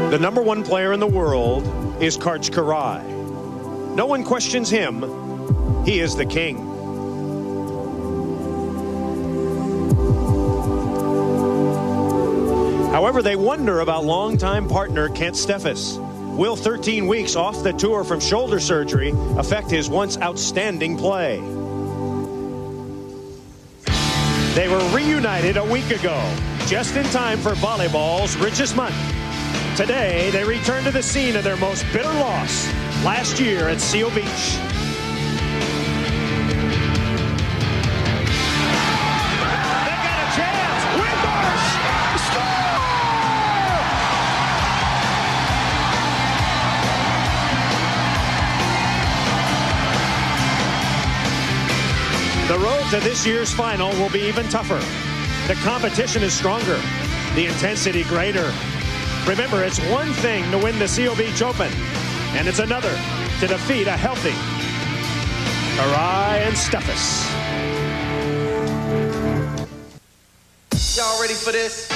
The #1 player in the world is Karch Kiraly. No one questions him. He is the king. However, they wonder about longtime partner Kent Steffes. Will 13 weeks off the tour from shoulder surgery affect his once outstanding play? They were reunited a week ago, just in time for volleyball's richest month. Today, they return to the scene of their most bitter loss last year at Seal Beach. They got a chance. Whitmarsh! Score! The road to this year's final will be even tougher. The competition is stronger, the intensity greater. Remember, it's one thing to win the Seal Beach Open, and it's another to defeat a healthy Kiraly and Steffes. Y'all ready for this?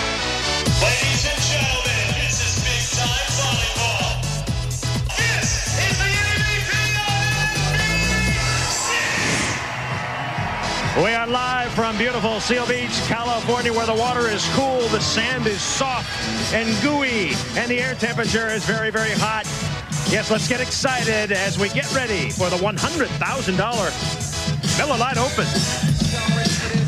Ladies and gentlemen, this is big time volleyball. This is the AVP. We are live from beautiful Seal Beach, California, where the water is cool, the sand is soft and gooey, and the air temperature is very, very hot. Yes, let's get excited as we get ready for the $100,000 Miller Lite Open.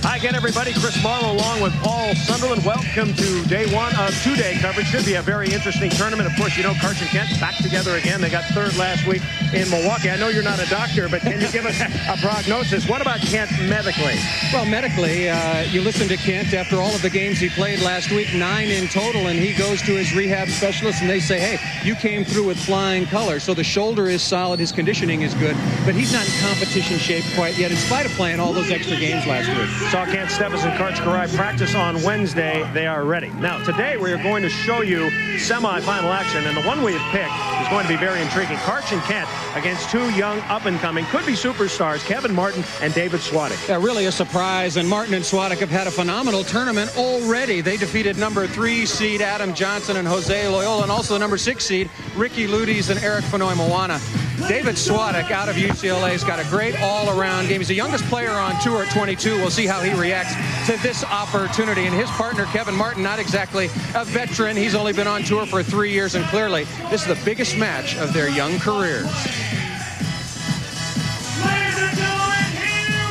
Hi again, everybody. Chris Marlowe along with Paul Sunderland. Welcome to day one of two-day coverage. Should be a very interesting tournament. Of course, you know, Karch and Kent back together again. They got third last week in Milwaukee. I know you're not a doctor, but can you give us a prognosis? What about Kent medically? Well, medically, you listen to Kent after all of the games he played last week, 9 in total, and he goes to his rehab specialist, and they say, hey, you came through with flying colors. So the shoulder is solid, his conditioning is good, but he's not in competition shape quite yet, in spite of playing all those extra games last week. Saw Kent Steffes and Karch Kiraly practice on Wednesday. They are ready. Now, today we are going to show you semifinal action, and the one we have picked is going to be very intriguing. Karch and Kent against two young up-and-coming, could be superstars, Kevin Martin and David Swatik. Yeah, really a surprise, and Martin and Swatik have had a phenomenal tournament already. They defeated number 3 seed Adam Johnson and Jose Loyola, and also the number 6 seed Ricky Ludes and Eric Fonoy-Moana. David Swatik out of UCLA has got a great all-around game. He's the youngest player on tour at 22. We'll see how he reacts to this opportunity. And his partner, Kevin Martin, not exactly a veteran. He's only been on tour for 3 years, and clearly this is the biggest match of their young careers.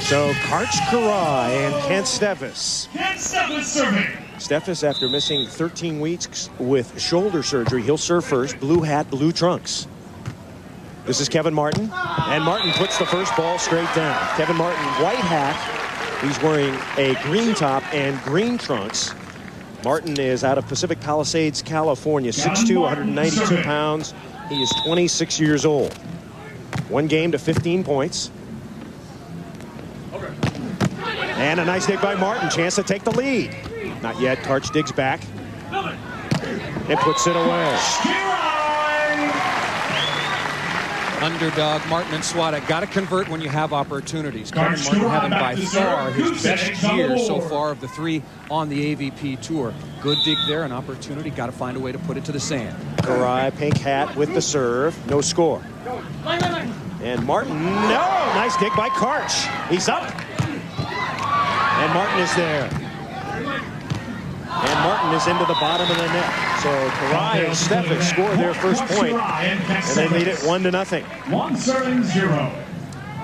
So Karch Kiraly and Kent Steffes. Kent Steffes serving. Steffes, after missing 13 weeks with shoulder surgery, he'll serve first. Blue hat, blue trunks. This is Kevin Martin, and Martin puts the first ball straight down. Kevin Martin, white hat. He's wearing a green top and green trunks. Martin is out of Pacific Palisades, California, 6'2", 192 pounds. He is 26 years old. One game to 15 points. And a nice dig by Martin. Chance to take the lead. Not yet. Karch digs back and puts it away. Underdog Martin and Swatik got to convert when you have opportunities. Kevin Martin having by far his best year so far of the 3 on the AVP tour. Good dig there, an opportunity. Got to find a way to put it to the sand. Kiraly, pink hat with the serve. No score. And Martin, no! Nice dig by Karch. He's up. And Martin is there. And Martin is into the bottom of the net. So Kiraly and Steffes score their first point, and they lead it 1-0. 1-0.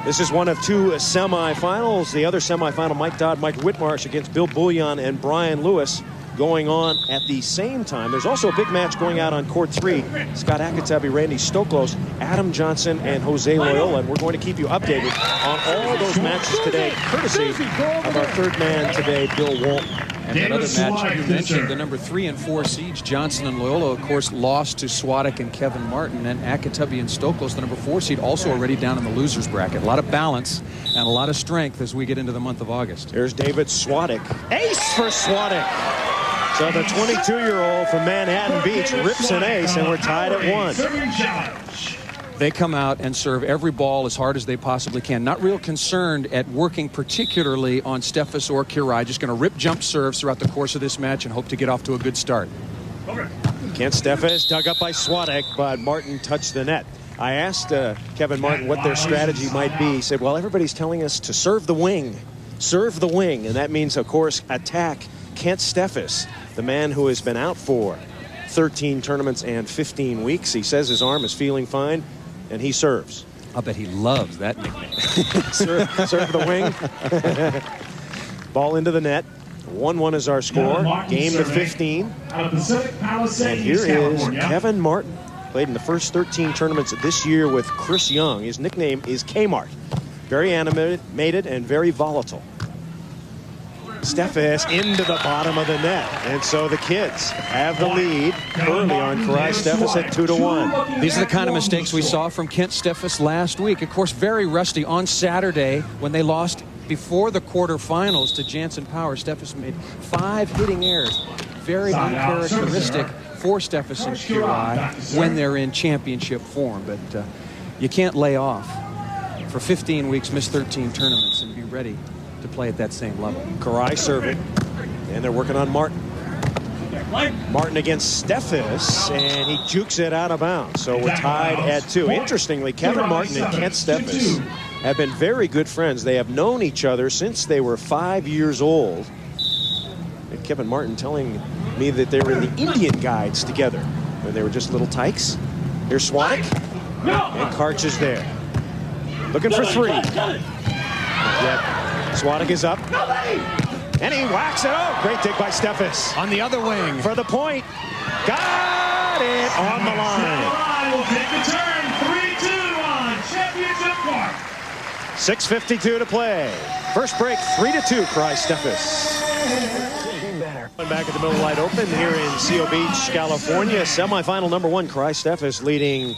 This is one of 2 semifinals. The other semifinal, Mike Dodd, Mike Whitmarsh against Bill Boullianne and Brian Lewis, going on at the same time. There's also a big match going out on court 3. Scott Akatabi, Randy Stoklos, Adam Johnson, and Jose Loyola. And we're going to keep you updated on all those matches today, courtesy of our third man today, Bill Walton. And that other match you mentioned, the number 3 and 4 seeds, Johnson and Loyola, of course, lost to Swatik and Kevin Martin. And Akatabi and Stoklos, the number 4 seed, also already down in the losers bracket. A lot of balance and a lot of strength as we get into the month of August. There's David Swatik. Ace for Swatik. So the 22-year-old from Manhattan Beach rips an ace, and we're tied at 1. They come out and serve every ball as hard as they possibly can. Not real concerned at working particularly on Steffes or Kiraly. Just going to rip jump serves throughout the course of this match and hope to get off to a good start. Kent Steffes dug up by Swatik, but Martin touched the net. I asked Kevin Martin what their strategy might be. He said, well, everybody's telling us to serve the wing. Serve the wing. And that means, of course, attack Kent Steffes, the man who has been out for 13 tournaments and 15 weeks. He says his arm is feeling fine, and he serves. I bet he loves that nickname. serve the wing. Ball into the net. 1-1 is our score. Game to 15. And here is Kevin Martin. Played in the first 13 tournaments this year with Chris Young. His nickname is Kmart. Very animated and very volatile. Steffes into the bottom of the net. And so the kids have the lead early on Karai Steffes at 2-1. These are the kind of mistakes we saw from Kent Steffes last week. Of course, very rusty on Saturday when they lost before the quarterfinals to Jansen Power. Steffes made 5 hitting errors. Very uncharacteristic for Steffes and Karai when they're in championship form. But you can't lay off for 15 weeks, miss 13 tournaments, and be ready to play at that same level. Karai serving, and they're working on Martin. Martin against Steffes, and he jukes it out of bounds. So we're tied at 2. Interestingly, Kevin Martin and Kent Steffes have been very good friends. They have known each other since they were 5 years old. And Kevin Martin telling me that they were in the Indian Guides together when they were just little tykes. Here's Swatik, and Karch is there. Looking for 3. Not yet. Swatik is up, and he whacks it. Oh, great dig by Steffes. On the other wing. For the point. Got it on the line. Will take the turn. 3-2 on championship court. 6:52 to play. First break, 3-2, Karai Steffes. Back at the Miller Lite Open here in Seal Beach, California. Semifinal number 1, Karai Steffes leading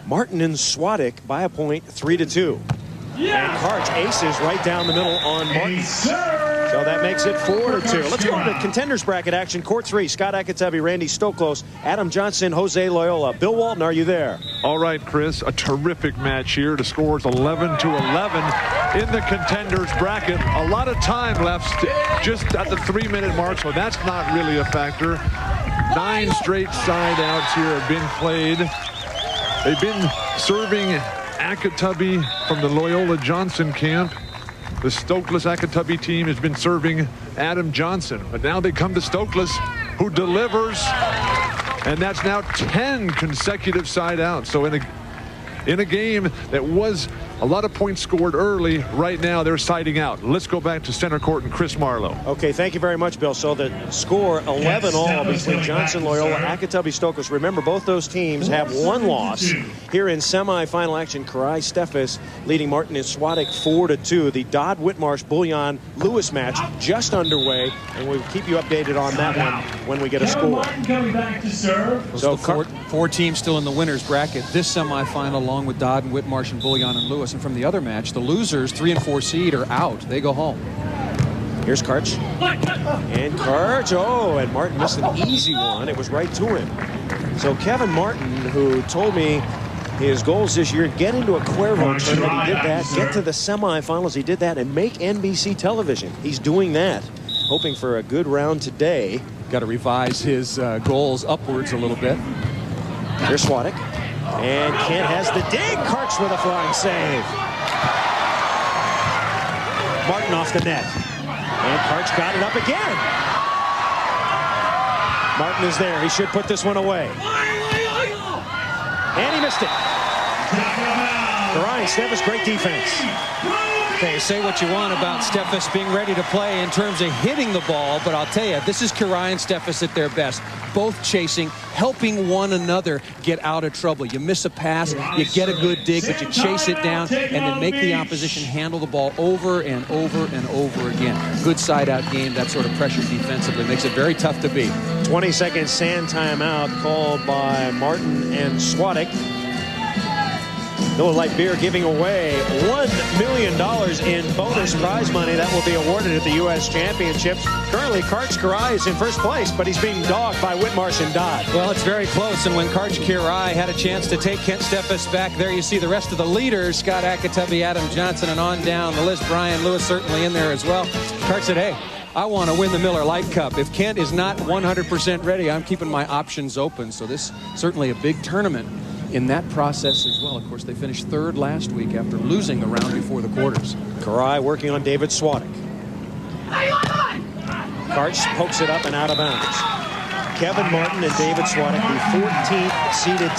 Martin and Swatik by a point, 3-2. And Karch aces right down the middle on Martin. So that makes it 4-2. Let's go to the contenders bracket action. Court 3, Scott Akatabi, Randy Stoklos, Adam Johnson, Jose Loyola. Bill Walton, are you there? All right, Chris, a terrific match here. The score is 11-11 in the contenders bracket. A lot of time left just at the 3-minute mark, so that's not really a factor. 9 straight side outs here have been played. They've been serving Akatabi from the Loyola Johnson camp. The Stoklos Akatabi team has been serving Adam Johnson, but now they come to Stoklos, who delivers, and that's now 10 consecutive side outs. So in a game that was a lot of points scored early, right now they're siding out. Let's go back to center court and Chris Marlowe. Okay, thank you very much, Bill. So the score 11-all between Johnson, Loyola, Akatabi, Stoklos. Remember, both those teams have 1 loss. Here in semifinal action, Karai Steffes leading Martin and Swatik 4-2. The Dodd, Whitmarsh, Boullianne, Lewis match just underway, and we'll keep you updated on that one when we get a score. So 4 teams still in the winner's bracket. This semifinal, along with Dodd and Whitmarsh and Boullianne and Lewis. And from the other match, the losers, 3 and 4 seed, are out. They go home. Here's Karch. And Karch, oh, and Martin missed an easy one. It was right to him. So Kevin Martin, who told me his goals this year, get into a Cuervo tournament, he did that. Get to the semifinals, he did that, and make NBC television. He's doing that, hoping for a good round today. Got to revise his goals upwards a little bit. Here's Swatik. And Kent has the dig. Karch with a flying save. Martin off the net. And Karch got it up again. Martin is there. He should put this one away. And he missed it. Karai Steffes, great defense. Okay, say what you want about Steffes being ready to play in terms of hitting the ball, but I'll tell you, this is Karai and Steffes at their best. Both chasing, helping one another get out of trouble. You miss a pass, you get a good dig, but you chase it down and then make the opposition handle the ball over and over and over again. Good side-out game, that sort of pressure defensively makes it very tough to beat. 20-second sand timeout called by Martin and Swatik. Miller Lite Beer giving away $1 million in bonus prize money that will be awarded at the U.S. Championships. Currently, Karch Karai is in first place, but he's being dogged by Whitmarsh and Dodd. Well, it's very close, and when Karch Karai had a chance to take Kent Steffes back, there you see the rest of the leaders, Scott Akatabi, Adam Johnson, and on down the list. Brian Lewis certainly in there as well. Karch said, hey, I want to win the Miller Lite Cup. If Kent is not 100% ready, I'm keeping my options open. So this certainly a big tournament in that process as well. Of course, they finished third last week after losing the round before the quarters. Karai working on David Swatik. Karch pokes it up and out of bounds. Kevin Martin and David Swatik, the 14th seeded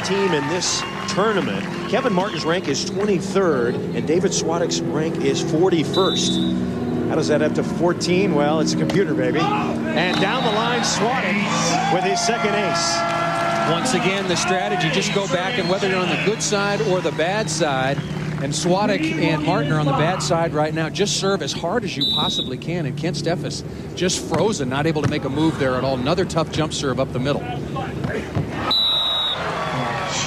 team in this tournament. Kevin Martin's rank is 23rd, and David Swatik's rank is 41st. How does that up to 14? Well, it's a computer, baby. And down the line, Swatik with his second ace. Once again, the strategy, just go back, and whether you're on the good side or the bad side, and Swatik and Martin are on the bad side right now, just serve as hard as you possibly can. And Kent Steffes just frozen, not able to make a move there at all. Another tough jump serve up the middle.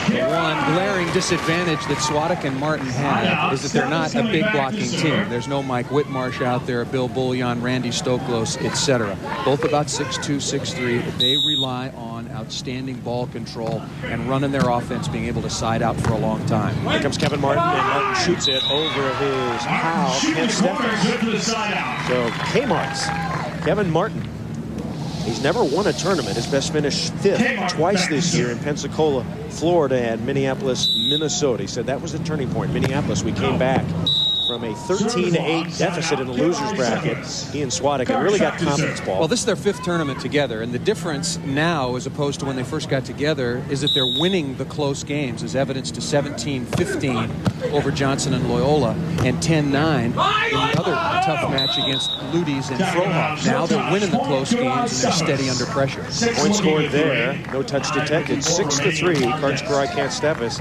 One glaring disadvantage that Swatik and Martin have is that they're not a big blocking team. There's no Mike Whitmarsh out there, Bill Boullianne, Randy Stoklos, etc. Both about 6'2", 6'3". They rely on outstanding ball control and running their offense, being able to side out for a long time. Here comes Kevin Martin, and Martin shoots it over his pal, Kent Steffes. So K-Marks, Kevin Martin. He's never won a tournament. His best finish 5th twice this year in Pensacola, Florida, and Minneapolis, Minnesota. He said that was the turning point. Minneapolis, we came back from a 13-8 deficit in the loser's bracket. He and Swatik really got confidence ball. Well, this is their 5th tournament together, and the difference now, as opposed to when they first got together, is that they're winning the close games, as evidenced to 17-15 over Johnson and Loyola, and 10-9 in another tough match against Ludes and Frohoff. Now they're winning the close games, and they're steady under pressure. Point scored there, no touch detected. 6-3, Karch, Karai, Kent Steffes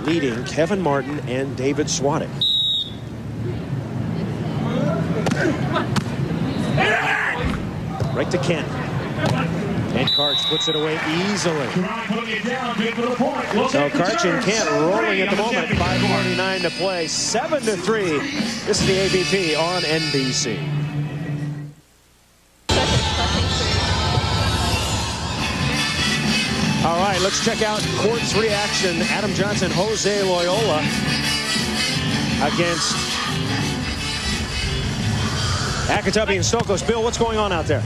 leading Kevin Martin and David Swatik. Right to Kent. And Karch puts it away easily. So Karch and Kent rolling at the moment. 5:49 to play. 7-3. This is the AVP on NBC. All right, let's check out court 3 action. Adam Johnson, Jose Loyola against Akitabi and Stokos. Bill, what's going on out there?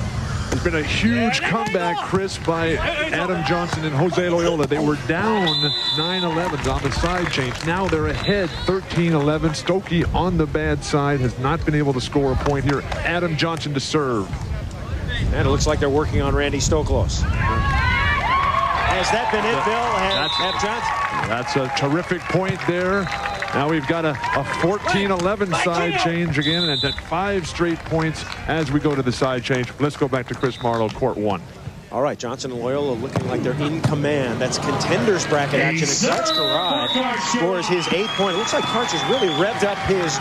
It's been a huge comeback, Chris, by Adam Johnson and Jose Loyola. They were down 9-11 on the side change. Now they're ahead 13-11. Stokey on the bad side has not been able to score a point here. Adam Johnson to serve. And it looks like they're working on Randy Stoklos. Has that been it, Bill? Have Johnson? That's a terrific point there. Now we've got a 14-11 side change again, and at 5 straight points as we go to the side change. Let's go back to Chris Marlowe, court 1. All right, Johnson and Loyola looking like they're in command. That's contenders bracket action. And Karch Karai scores his 8th point. It looks like Karch has really revved up his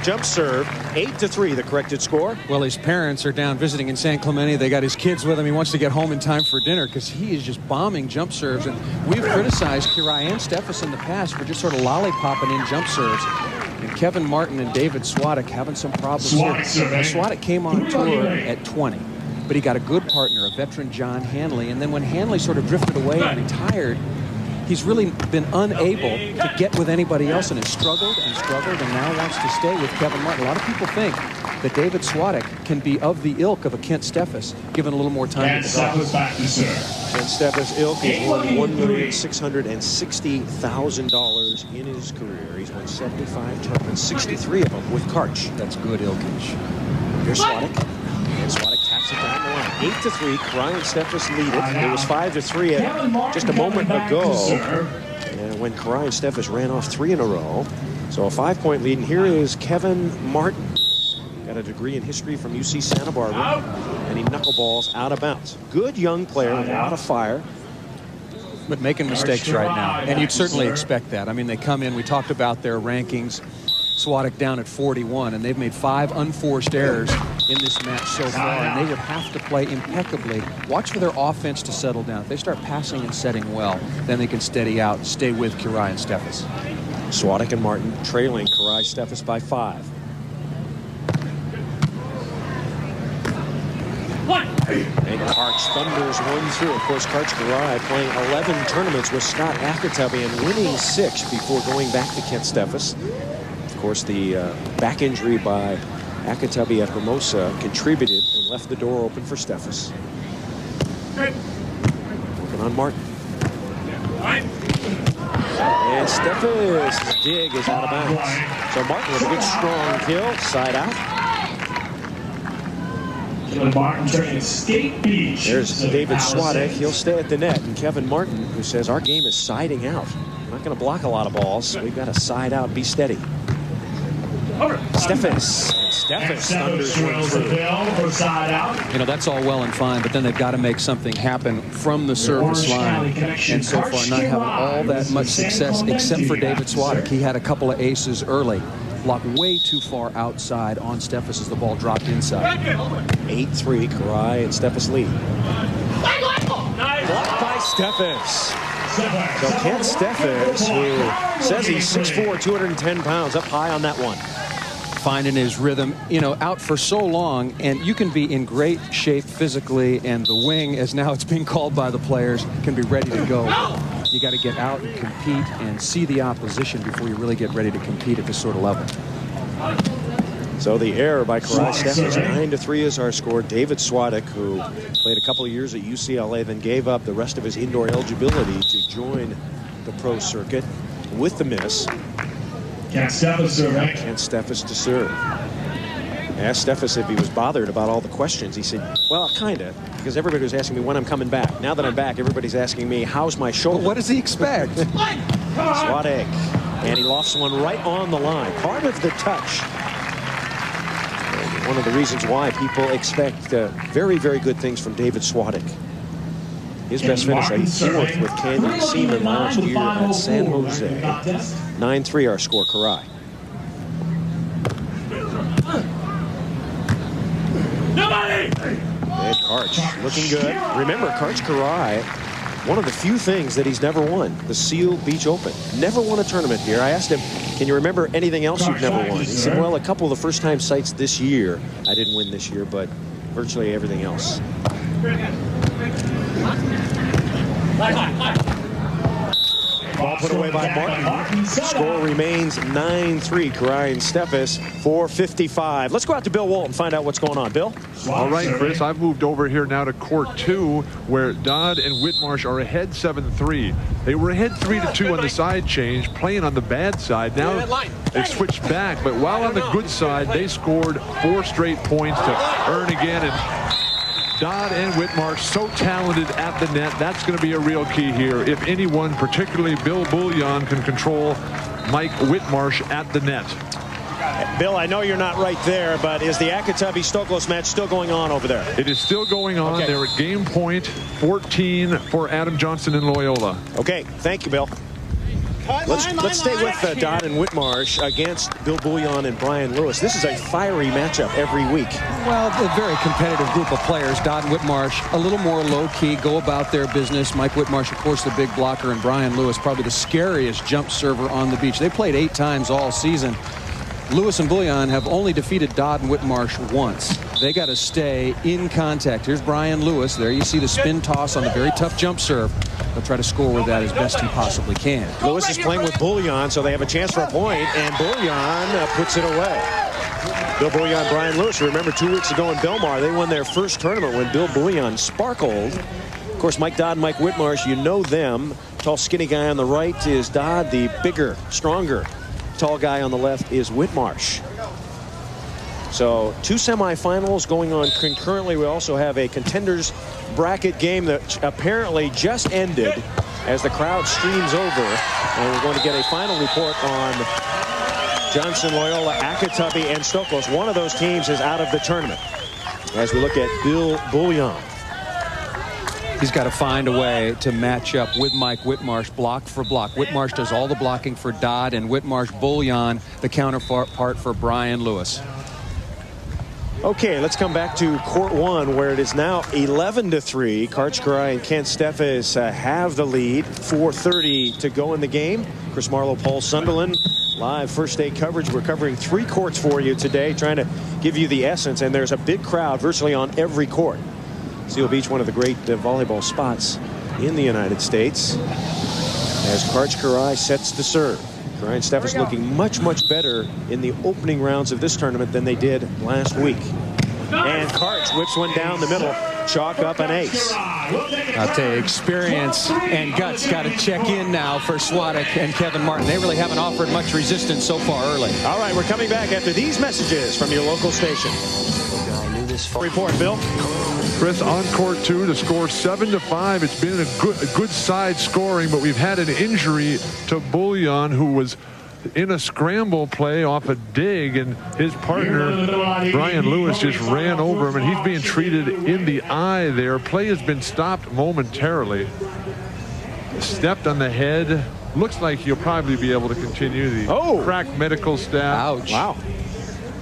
jump serve. 8-3, the corrected score. Well, his parents are down visiting in San Clemente. They got his kids with him. He wants to get home in time for dinner because he is just bombing jump serves. And we've criticized Karai and Steffes in the past for just sort of lollipopping in jump serves. And Kevin Martin and David Swatik having some problems here. Swatik came on tour at 20. But he got a good partner, a veteran John Hanley. And then when Hanley sort of drifted away and retired, he's really been unable to get with anybody else and has struggled and now wants to stay with Kevin Martin. A lot of people think that David Swatik can be of the ilk of a Kent Steffes, given a little more time to develop. Kent Steffes' ilk has won $1,660,000 in his career. He's won 75 tournaments, 63 of them with Karch. That's good ilkage. Here's Swatik. And Swatik taps it down the line. 8-3, Karai and Steffes lead it. It was 5-3 just a moment ago. And when Karai and Steffes ran off 3 in a row. So a 5-point lead. And here is Kevin Martin. Got a degree in history from UC Santa Barbara. And he knuckleballs out of bounds. Good young player with a lot of fire. But making mistakes right now. And you'd certainly expect that. I mean, they come in. We talked about their rankings. Swatik down at 41, and they've made 5 unforced errors in this match so far, and they would have to play impeccably. Watch for their offense to settle down. If they start passing and setting well, then they can steady out and stay with Karai and Steffes. Swatik and Martin trailing Karai Steffes by 5. And Karch thunders 1 through. Of course, Karch Karai playing 11 tournaments with Scott Akitabi and winning 6 before going back to Kent Steffes. Of course, the back injury by Akitabi at Hermosa contributed and left the door open for Steffes. Working on Martin. And Steffes' dig is out of bounds. So Martin with a good strong kill, side out. Martin turning skate beach. There's David Swatik. He'll stay at the net. And Kevin Martin, who says our game is siding out. We're not going to block a lot of balls. We've got to side out, be steady. Steffes. Steffes thunders one through. You know, that's all well and fine, but then they've got to make something happen from the service line. And so far, not having all that much success, except for David Swatik. He had a couple of aces early. Blocked way too far outside on Steffes as the ball dropped inside. 8-3, Karai and Steffes lead. Blocked by Steffes. So Kent Steffes, who says he's 6'4", 210 pounds, up high on that one. Finding his rhythm, you know, out for so long, and you can be in great shape physically, and the wing, as now it's being called by the players, can be ready to go. You got to get out and compete and see the opposition before you really get ready to compete at this sort of level. So the error by Karai Steffes, 9-3 is our score. David Swatik, who played a couple of years at UCLA, then gave up the rest of his indoor eligibility to join the pro circuit with the miss. Kent Steffes serving. Kent Steffes to serve. Asked Steffes if he was bothered about all the questions. He said, well, kind of, because everybody was asking me when I'm coming back. Now that I'm back, everybody's asking me, how's my shoulder? But what does he expect? Swatik. And he lofts one right on the line. Part of the touch. And one of the reasons why people expect very, very good things from David Swatik. His best finish, a fourth with Canyon Seaman last year at San Jose. 9-3 our score, Karai. And Karch looking good. Remember, Karch Karai, one of the few things that he's never won, the Seal Beach Open. Never won a tournament here. I asked him, can you remember anything else you've never won? He said, well, a couple of the first-time sites this year. I didn't win this year, but virtually everything else. Ball put away by Martin. Score remains 9-3. Karai and Steffes 4:55. Let's go out to Bill Walton and find out what's going on. Bill? All right, Chris, I've moved over here now to court 2, where Dodd and Whitmarsh are ahead 7-3. They were ahead 3-2 on the side change, playing on the bad side. Now they've switched back, but while on the good side, they scored 4 straight points to earn again. And Dodd and Whitmarsh so talented at the net. That's going to be a real key here. If anyone, particularly Bill Boullianne, can control Mike Whitmarsh at the net. Bill, I know you're not right there, but is the Akitabi-Stoklos match still going on over there? It is still going on. Okay. They're at game point 14 for Adam Johnson and Loyola. Okay, thank you, Bill. Let's stay with Dodd and Whitmarsh against Bill Boullianne and Brian Lewis. This is a fiery matchup every week. Well, a very competitive group of players. Dodd and Whitmarsh, a little more low-key, go about their business. Mike Whitmarsh, of course, the big blocker, and Brian Lewis, probably the scariest jump server on the beach. They played 8 times all season. Lewis and Boullianne have only defeated Dodd and Whitmarsh once. They got to stay in contact. Here's Brian Lewis. There you see the spin toss on the very tough jump serve. He'll try to score with that as best he possibly can. Lewis is playing with Boullianne, so they have a chance for a point, and Boullianne puts it away. Bill Boullianne, Brian Lewis. Remember 2 weeks ago in Belmar, they won their first tournament when Bill Boullianne sparkled. Of course, Mike Dodd and Mike Whitmarsh, you know them. Tall, skinny guy on the right is Dodd. The bigger, stronger, tall guy on the left is Whitmarsh. So 2 semifinals going on concurrently. We also have a contenders bracket game that apparently just ended as the crowd streams over. And we're going to get a final report on Johnson, Loyola, Akitabi, and Stoklos. One of those teams is out of the tournament. As we look at Bill Boullianne. He's got to find a way to match up with Mike Whitmarsh block for block. Whitmarsh does all the blocking for Dodd, and Whitmarsh, Boullianne, the counterpart for Brian Lewis. Okay, let's come back to court 1, where it is now 11-3. Karch Karai and Kent Steffes have the lead. 4:30 to go in the game. Chris Marlowe, Paul Sunderland, live first day coverage. We're covering 3 courts for you today, trying to give you the essence. And there's a big crowd virtually on every court. Seal Beach, one of the great volleyball spots in the United States. As Karch Karai sets the serve. Ryan Steffes looking much, much better in the opening rounds of this tournament than they did last week. And Karch whips one down the middle. Chalk up an ace. I'll tell you, experience and guts got to check in now for Swatik and Kevin Martin. They really haven't offered much resistance so far early. All right, we're coming back after these messages from your local station. Report, Bill. Chris, on court 2, the score 7-5. It's been a good side scoring, but we've had an injury to Boullianne, who was in a scramble play off a dig, and his partner Brian Lewis just ran over him, and he's being treated in the eye there. Play has been stopped momentarily. Stepped on the head. Looks like he'll probably be able to continue. The crack medical staff. Ouch. Wow.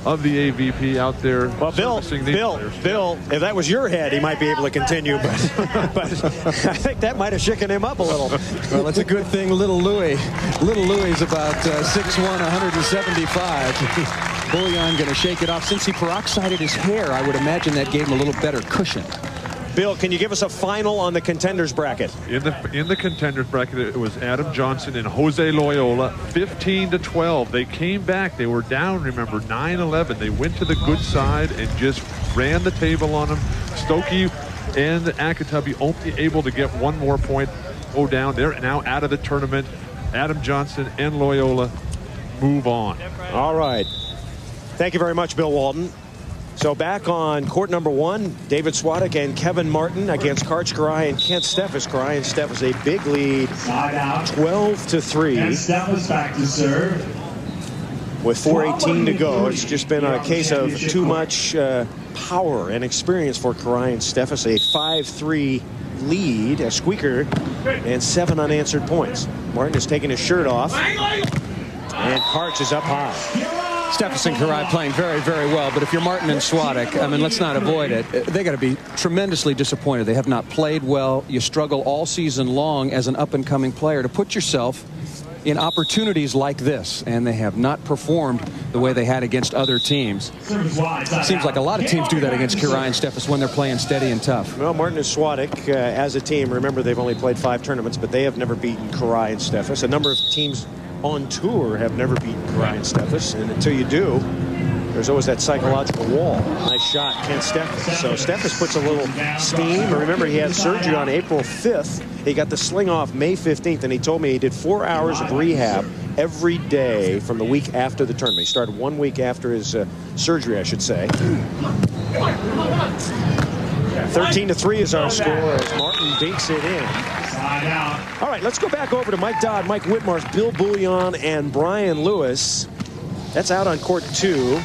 Of the AVP out there. Well, Bill, if that was your head, he might be able to continue, but I think that might have shaken him up a little. Well, it's a good thing little Louis is about 6'1", 175. Boullianne going to shake it off. Since he peroxided his hair, I would imagine that gave him a little better cushion. Bill, can you give us a final on the contenders bracket? In the contenders bracket, it was Adam Johnson and Jose Loyola, 15-12. They came back. They were down, remember, 9-11. They went to the good side and just ran the table on them. Stokey and Akitabi only able to get one more point. Go down. They're now out of the tournament. Adam Johnson and Loyola move on. All right. Thank you very much, Bill Walton. So back on court number 1, David Swatik and Kevin Martin against Karch Karai and Kent Steffes. Karai and Steffes a big lead, 12-3. Kent Steffes back to serve. With 4:18 to go, it's just been a case of too much power and experience for Karai and Steffes. A 5-3 lead, a squeaker, and 7 unanswered points. Martin has taken his shirt off, and Karch is up high. Steffes and Karai playing very, very well, but if you're Martin and Swatik, I mean, let's not avoid it. They got to be tremendously disappointed. They have not played well. You struggle all season long as an up-and-coming player to put yourself in opportunities like this, and they have not performed the way they had against other teams. It seems like a lot of teams do that against Karai and Steffes when they're playing steady and tough. Well, Martin and Swatik, as a team, remember they've only played 5 tournaments, but they have never beaten Karai and Steffes. A number of teams on tour have never beaten Karai and Steffes, and until you do, there's always that psychological wall. Nice shot, Kent Steffes. So Steffes puts a little steam. Remember, he had surgery on April 5th. He got the sling off May 15th, and he told me he did 4 hours of rehab every day from the week after the tournament. He started 1 week after his surgery, I should say. 13-3 is our score as Martin dinks it in. All right, let's go back over to Mike Dodd, Mike Whitmarsh, Bill Boullianne, and Brian Lewis. That's out on court 2.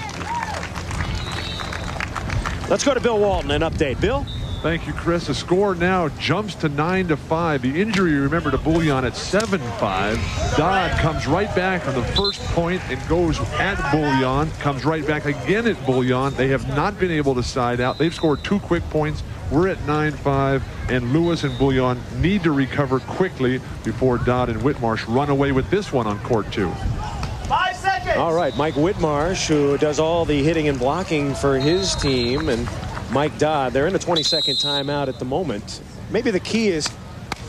Let's go to Bill Walton, an update. Bill? Thank you, Chris. The score now jumps to 9-5. The injury, remember, to Boullianne at 7-5. Dodd comes right back on the first point and goes at Boullianne, comes right back again at Boullianne. They have not been able to side out. They've scored 2 quick points. We're at 9-5, and Lewis and Boullianne need to recover quickly before Dodd and Whitmarsh run away with this one on court 2. 5 seconds. All right, Mike Whitmarsh, who does all the hitting and blocking for his team, and Mike Dodd, they're in the 22nd timeout at the moment. Maybe the key is,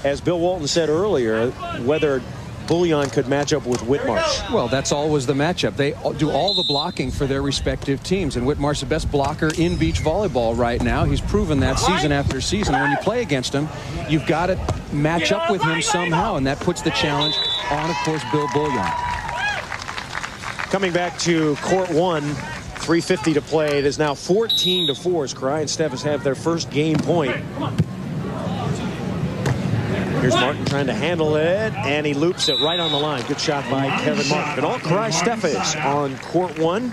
as Bill Walton said earlier, whether Boullianne could match up with Whitmarsh. Well, that's always the matchup. They do all the blocking for their respective teams, and Whitmarsh's the best blocker in beach volleyball right now. He's proven that season after season. When you play against him, you've got to match up with him somehow, and that puts the challenge on, of course, Bill Boullianne. Coming back to court 1, 3:50 to play. It is now 14-4 as Karai and Steffes have their first game point. Here's Martin trying to handle it, and he loops it right on the line. Good shot by Kevin Martin. But all Karai Steffes on court 1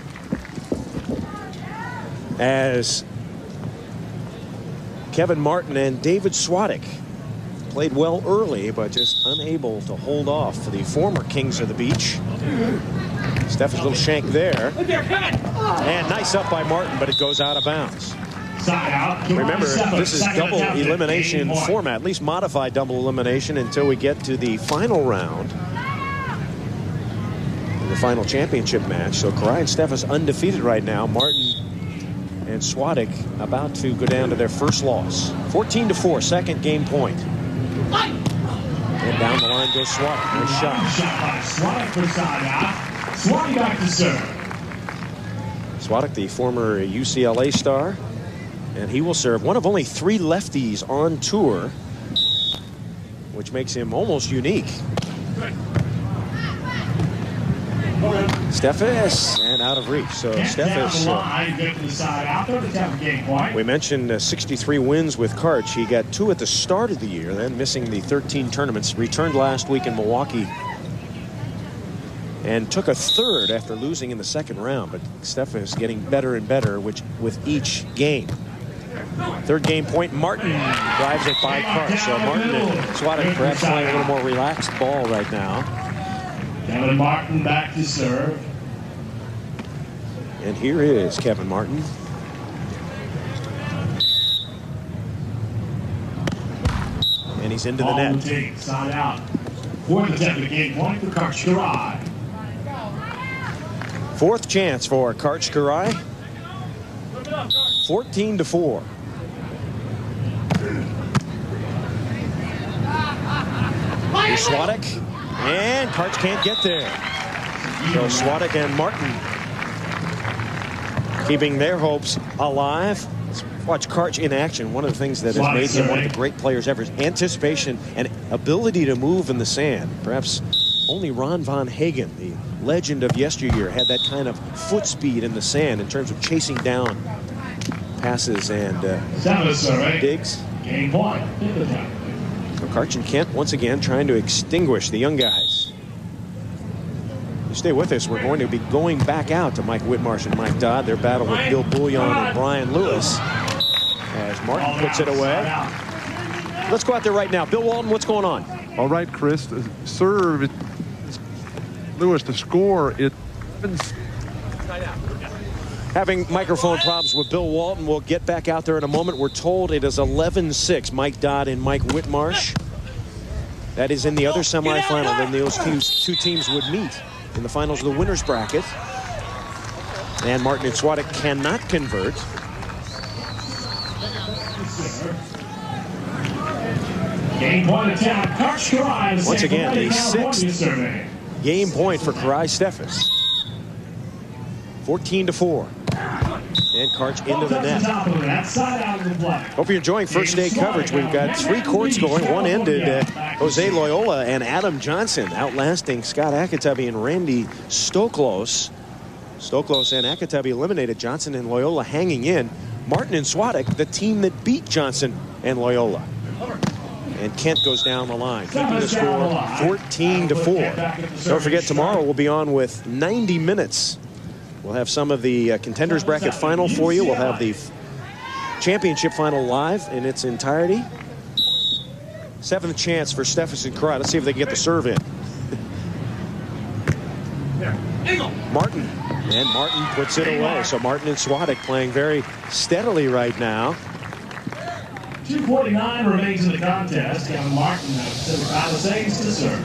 as Kevin Martin and David Swatik played well early, but just unable to hold off for the former Kings of the Beach. Steffes' little shank there. And nice up by Martin, but it goes out of bounds. Remember, this is double elimination format, at least modified double elimination until we get to the final round. The final championship match. So Karai and Steffes undefeated right now. Martin and Swatik about to go down to their first loss. 14-4, second game point. And down the line goes Swatik. Nice shot. Shot by Swatik for side out. Swatik back to serve. Swatik, the former UCLA star, and he will serve. One of only 3 lefties on tour, which makes him almost unique. Steffes, and out of reach. So Steffes, we mentioned 63 wins with Karch. He got 2 at the start of the year, then missing the 13 tournaments. Returned last week in Milwaukee and took a 3rd after losing in the 2nd round. But Steffes getting better and better with each game. 3rd game point, Martin drives it by Karch. So Martin and Swatik perhaps playing a little more relaxed ball right now. Kevin Martin back to serve. And here is Kevin Martin. And he's into the net. Side out. 4th attempt at game point for Karch Kiraly. 4th chance for Karch Kiraly. 14-4. Here's Swatik. And Karch can't get there. So Swatik and Martin keeping their hopes alive. Let's watch Karch in action. One of the things that has made him one of the great players ever is anticipation and ability to move in the sand. Perhaps only Ron Von Hagen, the legend of yesteryear, had that kind of foot speed in the sand in terms of chasing down passes and digs. Game point. So Karch and Kent once again trying to extinguish the young guys. You stay with us. We're going to be going back out to Mike Whitmarsh and Mike Dodd. Their battle with Bill Boullianne and Brian Lewis as Martin puts it away. Let's go out there right now. Bill Walton, what's going on? All right, Chris. The serve. Lewis to score. Having microphone problems with Bill Walton. We'll get back out there in a moment. We're told it is 11-6. Mike Dodd and Mike Whitmarsh. That is in the other semifinal. Then those two teams would meet in the finals of the winners bracket. And Martin and Swatik cannot convert. Game point attempt. Karch Kiraly. Once again, the 6th game point for Kiraly Steffes. 14-4. And Karch into the net. Hope you're enjoying first day coverage. We've got 3 courts going. One ended. Jose Loyola and Adam Johnson outlasting Scott Akatubby and Randy Stoklos. Stoklos and Akatubby eliminated Johnson and Loyola hanging in. Martin and Swatik, the team that beat Johnson and Loyola. And Kent goes down the line, keeping the score 14-4. Don't forget, tomorrow we'll be on with 90 minutes. We'll have some of the contenders bracket final for you. We'll have the championship final live in its entirety. 7th chance for Steffes and Kiraly. Let's see if they can get the serve in. Martin. And Martin puts it away. So Martin and Swatik playing very steadily right now. 2:49 remains in the contest. Kevin Martin of Pacific Palisades to serve.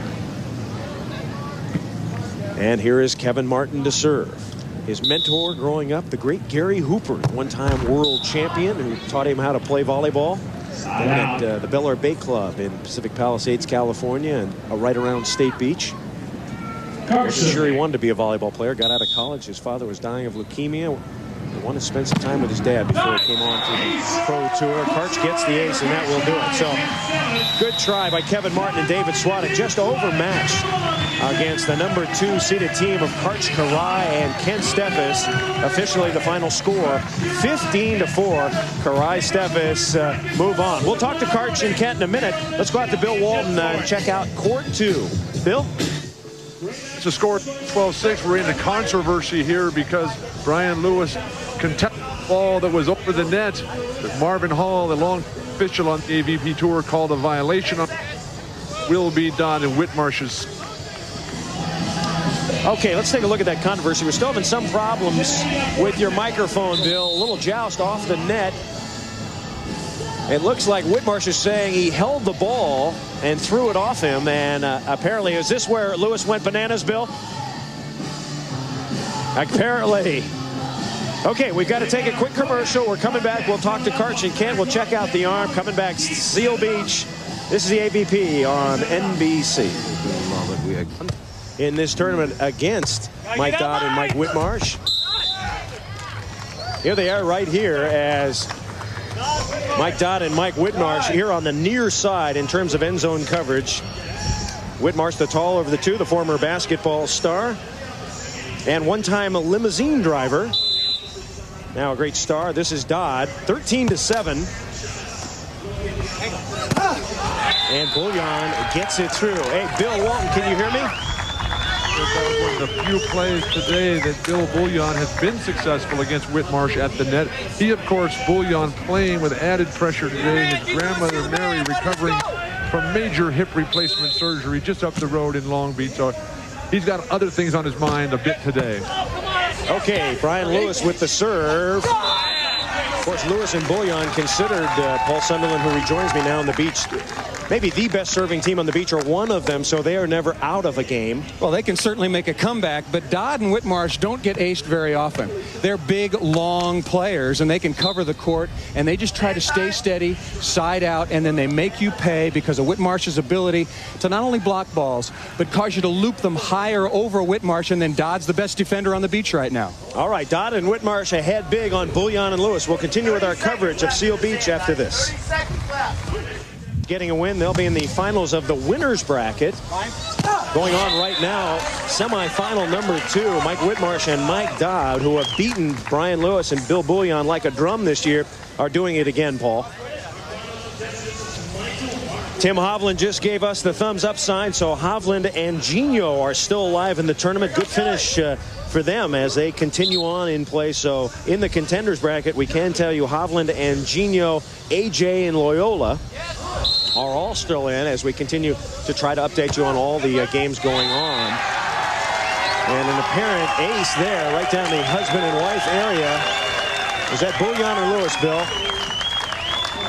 And here is Kevin Martin to serve. His mentor growing up, the great Gary Hooper, one-time world champion who taught him how to play volleyball at the Bel Air Bay Club in Pacific Palisades, California, and right around State Beach. Wasn't sure he wanted to be a volleyball player. Got out of college. His father was dying of leukemia. He wanted to spend some time with his dad before he came on to the pro tour. Karch gets the ace, and that will do it. So, good try by Kevin Martin and David Swatik. Just overmatched against the number 2 seeded team of Karch Kiraly and Kent Steffes. Officially, the final score 15-4. Kiraly Steffes move on. We'll talk to Karch and Kent in a minute. Let's go out to Bill Walton and check out court 2. Bill? It's a score 12-6. We're in a controversy here because Brian Lewis contested the ball that was over the net. But Marvin Hall, the long official on the AVP Tour, called a violation. Will be done in Whitmarsh's. Okay, let's take a look at that controversy. We're still having some problems with your microphone, Bill. A little joust off the net. It looks like Whitmarsh is saying he held the ball and threw it off him. And apparently, is this where Lewis went bananas, Bill? Apparently. Okay, we've got to take a quick commercial. We're coming back. We'll talk to Karch and Kent. We'll check out the arm. Coming back, Seal Beach. This is the AVP on NBC. In this tournament against Mike Dodd and Mike Whitmarsh. Here they are right here as Mike Dodd and Mike Whitmarsh here on the near side in terms of end zone coverage. Whitmarsh, the taller of the two, the former basketball star and one-time limousine driver. Now a great star. This is Dodd, 13-7. And Boullianne gets it through. Hey, Bill Walton, can you hear me? That was one of the few plays today that Bill Boullianne has been successful against Whitmarsh at the net. He, of course, Boullianne playing with added pressure today. His grandmother, Mary, recovering from major hip replacement surgery just up the road in Long Beach. So he's got other things on his mind a bit today. Okay, Brian Lewis with the serve. Of course, Lewis and Boullianne considered, Paul Sunderland, who rejoins me now on the beach, maybe the best serving team on the beach, or one of them, so they are never out of a game. Well, they can certainly make a comeback, but Dodd and Whitmarsh don't get aced very often. They're big, long players, and they can cover the court, and they just try to stay steady, side out, and then they make you pay because of Whitmarsh's ability to not only block balls, but cause you to loop them higher over Whitmarsh, and then Dodd's the best defender on the beach right now. All right, Dodd and Whitmarsh ahead big on Boullianne and Lewis. We'll continue with our coverage of Seal Beach after this. Getting a win, they'll be in the finals of the winners bracket. Going on right now, semifinal number 2, Mike Whitmarsh and Mike Dodd, who have beaten Brian Lewis and Bill Boullianne like a drum this year, are doing it again, Paul. Tim Hovland just gave us the thumbs up sign, so Hovland and Gino are still alive in the tournament. Good finish for them as they continue on in play. So in the contenders bracket, we can tell you Hovland and Gino, AJ and Loyola are all still in as we continue to try to update you on all the games going on. And an apparent ace there right down the husband and wife area. Is that Boullianne or Lewis, Bill?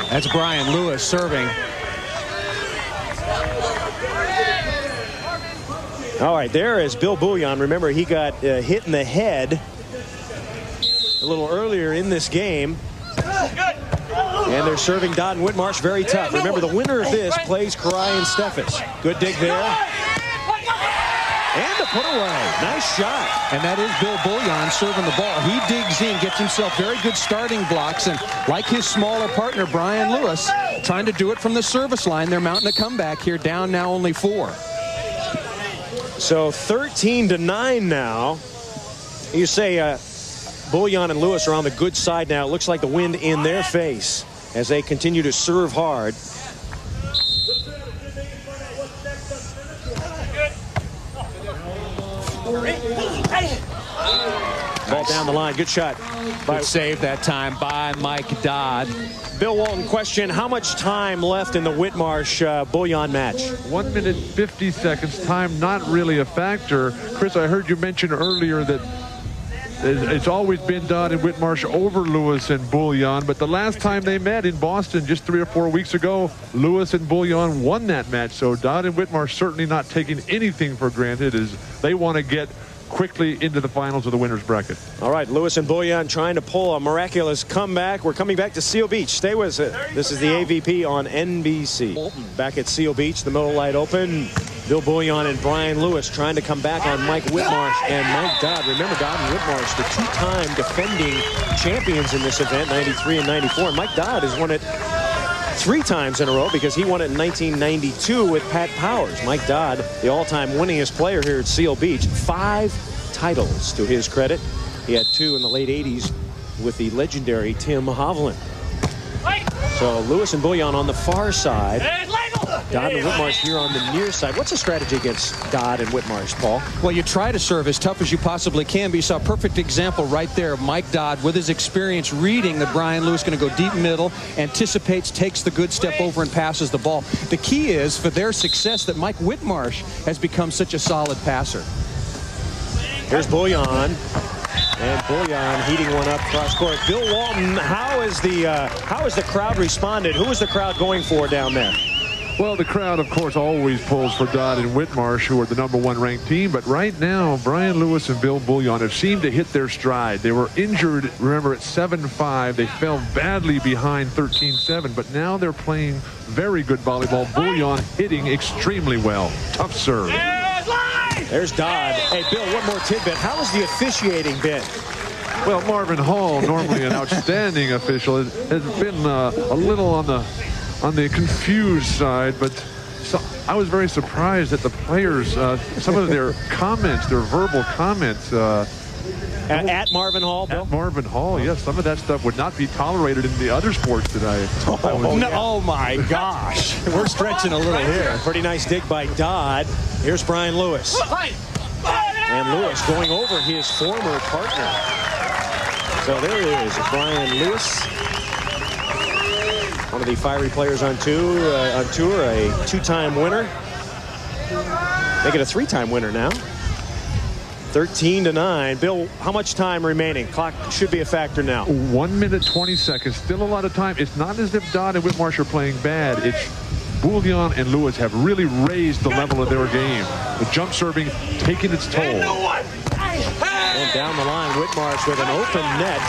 That's Brian Lewis serving. All right, there is Bill Boullianne. Remember, he got hit in the head a little earlier in this game. And they're serving Dodd and Whitmarsh very tough. Remember, the winner of this plays Karai and Steffes. Good dig there. And a put away. Nice shot. And that is Bill Boullianne serving the ball. He digs in, gets himself very good starting blocks, and like his smaller partner, Brian Lewis, trying to do it from the service line. They're mounting a comeback here, down now only 4. So 13-9 now. You say Boullianne and Lewis are on the good side now. It looks like the wind in their face as they continue to serve hard. Ball down the line. Good shot. Good save that time by Mike Dodd. Bill Walton, question, how much time left in the Whitmarsh-Boullianne match? 1 minute 50 seconds. Time not really a factor. Chris, I heard you mention earlier that it's always been Dodd and Whitmarsh over Lewis and Boullianne, but the last time they met in Boston just 3 or 4 weeks ago, Lewis and Boullianne won that match. So Dodd and Whitmarsh certainly not taking anything for granted as they want to get quickly into the finals of the winners bracket. All right, Lewis and Boullianne trying to pull a miraculous comeback. We're coming back to Seal Beach. Stay with us. This is the AVP on NBC. Back at Seal Beach, the Miller Lite Open. Bill Boullianne and Brian Lewis trying to come back on Mike Whitmarsh and Mike Dodd. Remember, Dodd and Whitmarsh, the 2-time defending champions in this event, 93 and 94. And Mike Dodd has won it 3 times in a row because he won it in 1992 with Pat Powers. Mike Dodd, the all-time winningest player here at Seal Beach. 5 titles to his credit. He had 2 in the late 80s with the legendary Tim Hovland. So Lewis and Boullianne on the far side. Dodd and Whitmarsh here on the near side. What's the strategy against Dodd and Whitmarsh, Paul? Well, you try to serve as tough as you possibly can, but you saw a perfect example right there of Mike Dodd with his experience reading that Brian Lewis is going to go deep middle, anticipates, takes the good step over and passes the ball. The key is for their success that Mike Whitmarsh has become such a solid passer. Here's Boullianne. And Boullianne heating one up cross court. Bill Walton, how is the crowd responded? Who is the crowd going for down there? Well, the crowd, of course, always pulls for Dodd and Whitmarsh, who are the #1 ranked team. But right now, Brian Lewis and Bill Boullianne have seemed to hit their stride. They were injured, remember, at 7-5. They fell badly behind 13-7. But now they're playing very good volleyball. Boullianne hitting extremely well. Tough serve. There's Dodd. Hey, Bill, one more tidbit. How has the officiating been? Well, Marvin Hall, normally an outstanding official, has been a little on the confused side, but I was very surprised at the players, some of their comments, their verbal comments. At Marvin Hall, Bill? At Marvin Hall, yes. Some of that stuff would not be tolerated in the other sports today. Oh my gosh. We're stretching a little here. Pretty nice dig by Dodd. Here's Brian Lewis. And Lewis going over his former partner. So there he is, Brian Lewis. One of the fiery players on tour, a 2-time winner. Make it a 3-time winner now. 13-9. Bill, how much time remaining? Clock should be a factor now. 1 minute, 20 seconds. Still a lot of time. It's not as if Dodd and Whitmarsh are playing bad. It's Boullianne and Lewis have really raised the level of their game. The jump serving taking its toll. And down the line, Whitmarsh with an open net.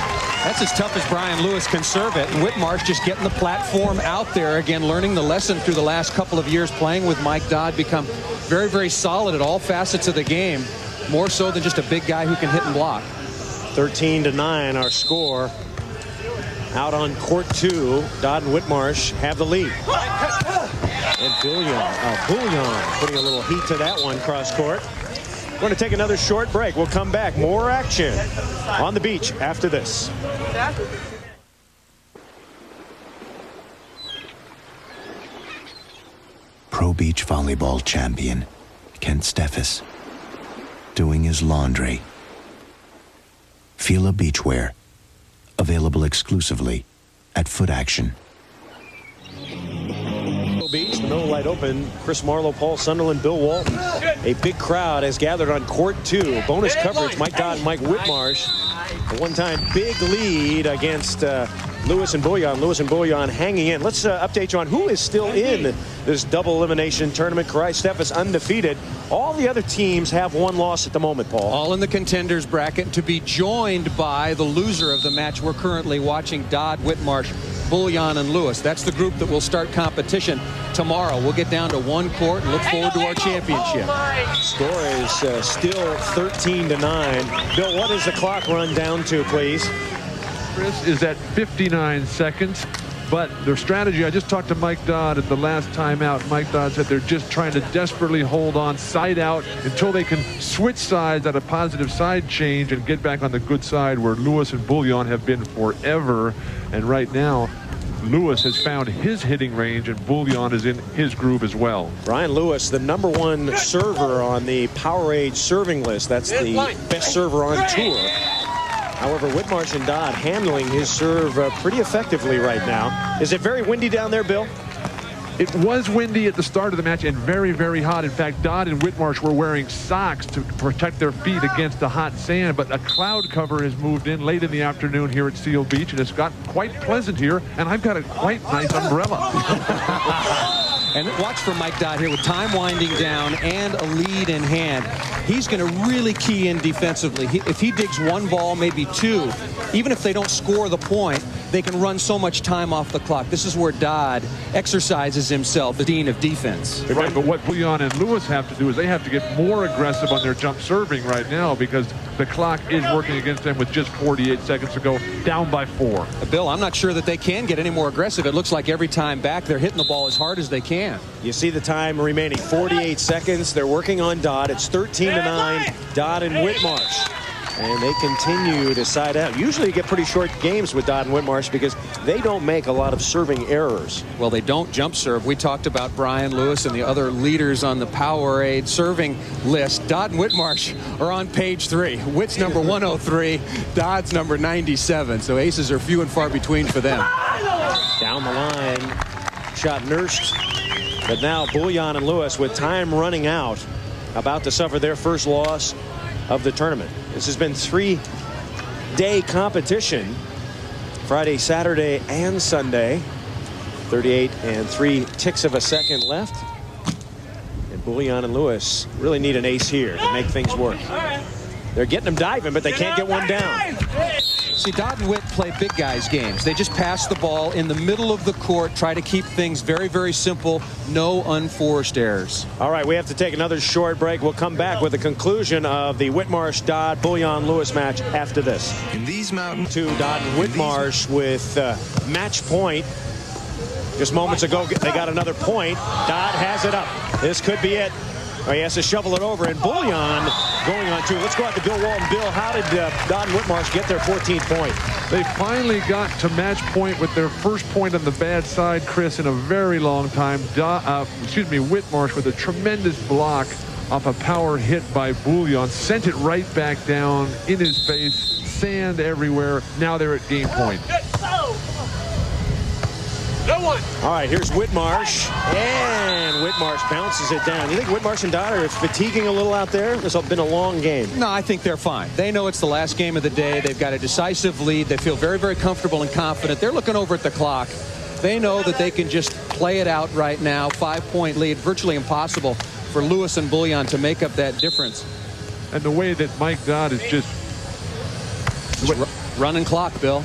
That's as tough as Brian Lewis can serve it. And Whitmarsh just getting the platform out there again, learning the lesson through the last couple of years playing with Mike Dodd, become very, very solid at all facets of the game. More so than just a big guy who can hit and block. 13-9 our score. Out on court 2, Dodd and Whitmarsh have the lead. And Boullianne putting a little heat to that one cross court. We're going to take another short break. We'll come back. More action on the beach after this. Pro beach volleyball champion Kent Steffes doing his laundry. Fila Beachwear, available exclusively at Foot Action. Beach, the middle wide open. Chris Marlowe, Paul Sunderland, Bill Walton. A big crowd has gathered on court 2. Bonus coverage, Mike Dodd and Mike Whitmarsh. A one-time big lead against Lewis and Boullianne. Lewis and Boullianne hanging in. Let's update you on who is still in this double elimination tournament. Steffes undefeated. All the other teams have one loss at the moment, Paul. All in the contenders bracket, to be joined by the loser of the match we're currently watching, Dodd, Whitmarsh, Boullianne, and Lewis. That's the group that will start competition tomorrow. We'll get down to one court and look forward to our championship. Score is still 13-9. Bill, what is the clock run down to, please? Chris is at 59 seconds. But their strategy, I just talked to Mike Dodd at the last timeout. Mike Dodd said they're just trying to desperately hold on side out until they can switch sides at a positive side change and get back on the good side where Lewis and Boullianne have been forever. And right now, Lewis has found his hitting range and Boullianne is in his groove as well. Brian Lewis, the #1 server on the Powerade serving list. That's the best server on tour. However, Whitmarsh and Dodd handling his serve pretty effectively right now. Is it very windy down there, Bill? It was windy at the start of the match and very, very hot. In fact, Dodd and Whitmarsh were wearing socks to protect their feet against the hot sand, but a cloud cover has moved in late in the afternoon here at Seal Beach, and it's got quite pleasant here, and I've got a quite nice umbrella. And watch for Mike Dodd here with time winding down and a lead in hand. He's going to really key in defensively. If he digs one ball, maybe two, even if they don't score the point, they can run so much time off the clock. This is where Dodd exercises himself, the dean of defense. Right, but what Boullianne and Lewis have to do is they have to get more aggressive on their jump serving right now because the clock is working against them with just 48 seconds to go, down by 4. Bill, I'm not sure that they can get any more aggressive. It looks like every time back they're hitting the ball as hard as they can. You see the time remaining, 48 seconds. They're working on Dodd. It's 13-9, Dodd and Whitmarsh. And they continue to side out. Usually you get pretty short games with Dodd and Whitmarsh because they don't make a lot of serving errors. Well, they don't jump serve. We talked about Brian Lewis and the other leaders on the Powerade serving list. Dodd and Whitmarsh are on page 3. Whit's number 103, Dodd's number 97. So aces are few and far between for them. Down the line, shot nursed. But now Boullianne and Lewis, with time running out, about to suffer their first loss of the tournament. This has been 3-day competition, Friday, Saturday, and Sunday. 38 and 3 ticks of a second left. And Boullianne and Lewis really need an ace here to make things work. They're getting them diving, but they can't get one down. See, Dodd and Witt play big guys games. They just pass the ball in the middle of the court, try to keep things very, very simple. No unforced errors. All right, we have to take another short break. We'll come back with the conclusion of the Whitmarsh, Dodd, Boullianne, Lewis match after this. In these mountains, To Dodd and Whitmarsh with match point. Just moments ago, they got another point. Dodd has it up. This could be it. Oh, he has to shovel it over, and Boullianne going on 2. Let's go out to Bill Walton. Bill, how did Dodd and Whitmarsh get their 14th point? They finally got to match point with their first point on the bad side, Chris, in a very long time. Whitmarsh with a tremendous block off a power hit by Boullianne. Sent it right back down in his face. Sand everywhere. Now they're at game point. All right, here's Whitmarsh, and Whitmarsh bounces it down. You think Whitmarsh and Dodd are fatiguing a little out there? This has been a long game. No, I think they're fine. They know it's the last game of the day. They've got a decisive lead. They feel very, very comfortable and confident. They're looking over at the clock. They know that they can just play it out right now. 5-point lead, virtually impossible for Lewis and Boullianne to make up that difference. And the way that Mike Dodd is just running clock, Bill.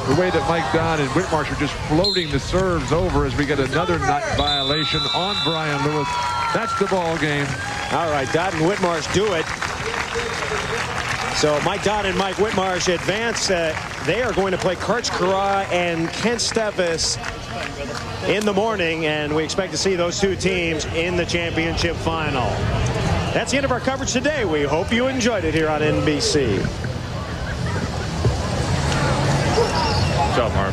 The way that Mike Dodd and Whitmarsh are just floating the serves over as we get another nut violation on Brian Lewis. That's the ball game. All right, Dodd and Whitmarsh do it. So Mike Dodd and Mike Whitmarsh advance. They are going to play Karch Kara and Kent Steffes in the morning, and we expect to see those two teams in the championship final. That's the end of our coverage today. We hope you enjoyed it here on NBC. Good job, Mark.